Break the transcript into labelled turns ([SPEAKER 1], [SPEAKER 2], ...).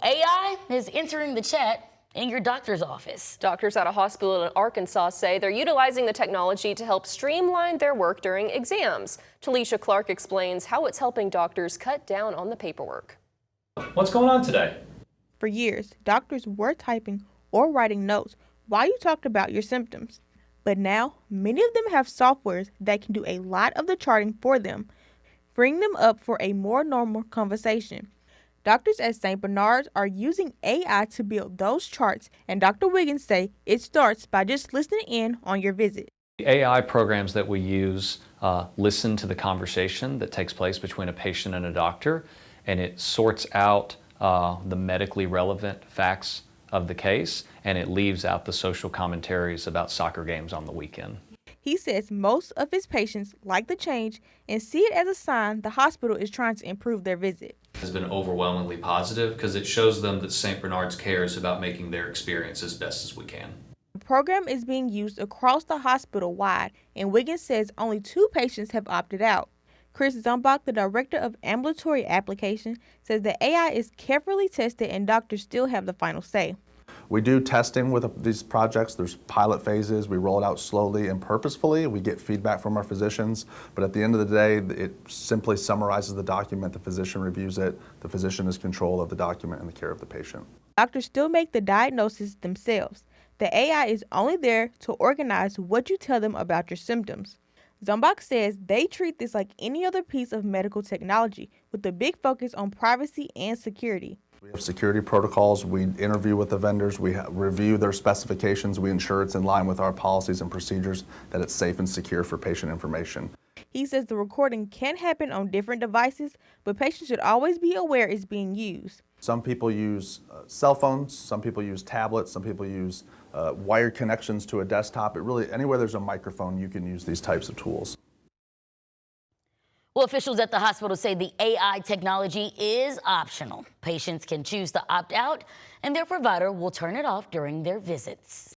[SPEAKER 1] AI is entering the chat in your doctor's office.
[SPEAKER 2] Doctors at a hospital in Arkansas say they're utilizing the technology to help streamline their work during exams. Talisha Clark explains how it's helping doctors cut down on the paperwork.
[SPEAKER 3] What's going on today?
[SPEAKER 4] For years, doctors were typing or writing notes while you talked about your symptoms. But now, many of them have softwares that can do a lot of the charting for them, freeing them up for a more normal conversation. Doctors at St. Bernard's are using AI to build those charts, and Dr. Wiggins say it starts by just listening in on your visit.
[SPEAKER 3] The AI programs that we use listen to the conversation that takes place between a patient and a doctor, and it sorts out the medically relevant facts of the case, and it leaves out the social commentaries about soccer games on the weekend.
[SPEAKER 4] He says most of his patients like the change and see it as a sign the hospital is trying to improve their visit.
[SPEAKER 3] Has been overwhelmingly positive because it shows them that St. Bernard's cares about making their experience as best as we can.
[SPEAKER 4] The program is being used across the hospital wide, and Wiggins says only 2 patients have opted out. Chris Zumbach, the director of ambulatory application, says the AI is carefully tested and doctors still have the final say.
[SPEAKER 5] We do testing with these projects. There's pilot phases. We roll it out slowly and purposefully. We get feedback from our physicians, but at the end of the day, it simply summarizes the document. The physician reviews it. The physician is in control of the document and the care of the patient.
[SPEAKER 4] Doctors still make the diagnosis themselves. The AI is only there to organize what you tell them about your symptoms. Zumbach says they treat this like any other piece of medical technology, with a big focus on privacy and security.
[SPEAKER 5] We have security protocols. We interview with the vendors. We review their specifications. We ensure it's in line with our policies and procedures, that it's safe and secure for patient information.
[SPEAKER 4] He says the recording can happen on different devices, but patients should always be aware it's being used.
[SPEAKER 5] Some people use cell phones. Some people use tablets. Some people use wired connections to a desktop. It really, anywhere there's a microphone, you can use these types of tools.
[SPEAKER 1] Well, officials at the hospital say the AI technology is optional. Patients can choose to opt out, and their provider will turn it off during their visits.